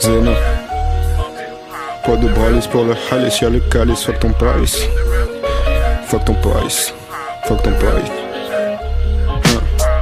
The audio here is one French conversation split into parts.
Zeno. Pas de bralice pour le Halis, y'a le calice, fuck ton price. Fuck ton price, fuck ton price.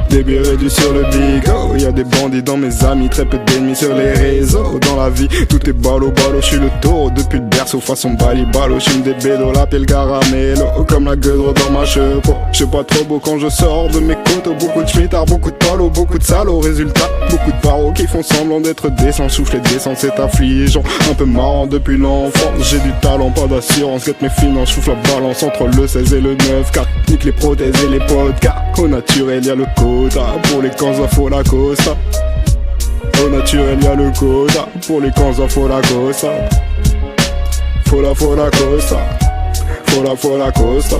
Des billets réduits sur le bigo. Y'a des bandits dans mes amis, très peu d'ennemis sur les réseaux. Dans la vie, tout est ballot, je suis le taureau depuis le berceau. Façon bali, ballot, j'fume des bédos, la pile caramelo. Comme la gueule dans ma cheveux. Je suis pas trop beau quand je sors de mes côtes. Beaucoup de schmittards, beaucoup de palos, beaucoup de salauds. Résultat, beaucoup de barreaux qui font semblant d'être décents. Souffler descendre, c'est affligeant. Un peu marrant depuis l'enfance. J'ai du talent, pas d'assurance. Guette mes finances, souffle la balance entre le 16 et le 9. Car nique les prothèses et les podcasts. Au naturel, y'a le quota. Pour les camps, faut la costa. Au naturel, y'a le quota. Pour les camps, faut la costa. Faut la costa. Faut la costa.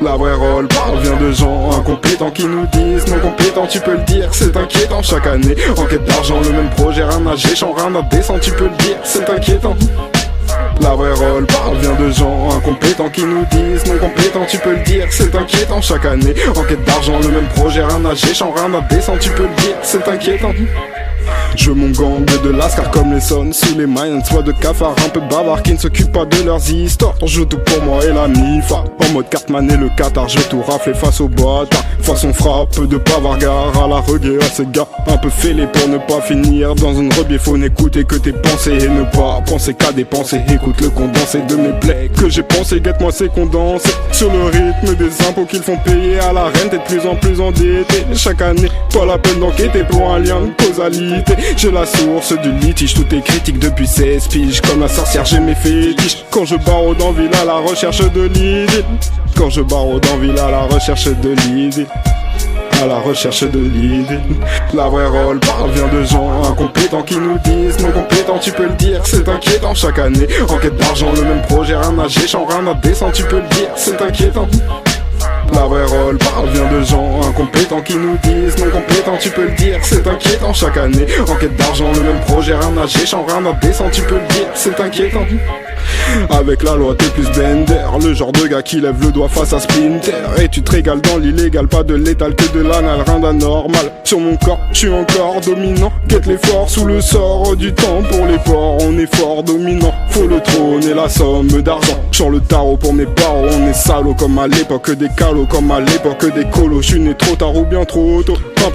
La vraie rôle parvient de gens incompétents qui nous disent non compétents, tu peux le dire, c'est inquiétant. Chaque année, en quête d'argent, le même projet, rien à géchant, rien à descend, tu peux le dire, c'est inquiétant. La vraie rôle parvient de gens incompétents qui nous disent non compétents, tu peux le dire, c'est inquiétant. Chaque année, en quête d'argent, le même projet, rien à géchant, rien à descend, tu peux le dire, c'est inquiétant. Je veux mon gang de lascar comme les sons sous les mains, soit de cafards un peu bavards qui ne s'occupent pas de leurs histoires. Je joue tout pour moi et la mifa, en mode Cartman et le Qatar. Je veux tout rafler face aux boîtes, façon frappe de pavargard à la reggae à ces gars un peu fêlés pour ne pas finir dans une rebie. Faut n'écouter que tes pensées et ne pas penser qu'à dépenser. Écoute le condensé de mes plaies que j'ai pensé, guette-moi ces condensés sur le rythme des impôts qu'ils font payer à la reine. T'es de plus en plus endetté chaque année, pas la peine d'enquêter pour un lien de causalité. J'ai la source du litige, tout est critique depuis 16 piges. Comme la sorcière j'ai mes fétiches. Quand je barre dans ville à la recherche de l'idée. Quand je barre dans ville à la recherche de l'idée. À la recherche de l'idée. La vraie rôle parvient de gens incompétents qui nous disent non compétents, tu peux le dire, c'est inquiétant. Chaque année, en quête d'argent, le même projet, rien à géchant, rien à descend, tu peux le dire, c'est inquiétant. La vraie rôle parvient de gens incompétents qui nous disent non compétents, tu peux le dire, c'est inquiétant. Chaque année, en quête d'argent, le même projet, rien à géchant, rien à descend, tu peux le dire, c'est inquiétant. Avec la loi t'es plus bender, le genre de gars qui lève le doigt face à Splinter. Et tu te régales dans l'illégal, pas de l'étal que de l'anal, rien d'anormal. Sur mon corps, je suis encore dominant. Guette l'effort sous le sort du temps. Pour les porcs, on est fort dominant. Faut le trône et la somme d'argent. J'en le tarot pour mes parents, on est salaud comme à l'époque des calots, comme à l'époque des colos. J'suis né trop tard ou bien trop tôt. Un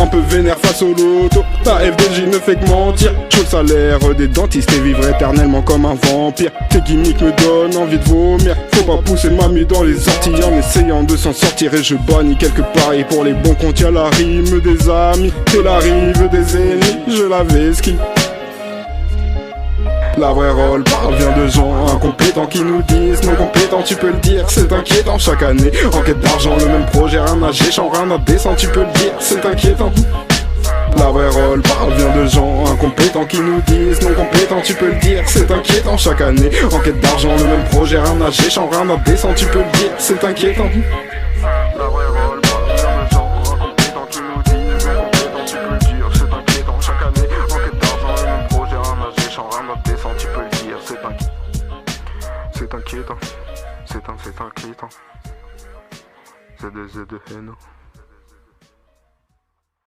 peu vénère face au loto. Ta FDJ ne fait que mentir. Je le salaire des dentistes et vivre éternellement comme un vampire. Tes gimmicks me donnent envie de vomir. Faut pas pousser mamie dans les orties en essayant de s'en sortir. Et je bannis quelques paris pour les bons comptes. Y'a la rime des amis et la rive des ennemis. Je l'avais ski. La vraie rôle parvient de gens incompétents qui nous disent non compétents, tu peux le dire, c'est inquiétant. Chaque année, en quête d'argent, le même projet, rien à géchant, rien à descend, tu peux le dire, c'est inquiétant. La vraie rôle parvient de gens incompétents qui nous disent non compétents, tu peux le dire, c'est inquiétant. Chaque année, en quête d'argent, le même projet, rien à géchant, rien à descend, tu peux le dire, c'est inquiétant. La vraie rôle parvient de gens incompétents qui nous disent non compétents, tu peux le dire, c'est inquiétant. Chaque année, en quête d'argent, le même projet, rien à géchant, rien à descend, tu peux le dire, c'est inquiétant. C'est inquiétant. C'est inquiétant. C'est des de haine.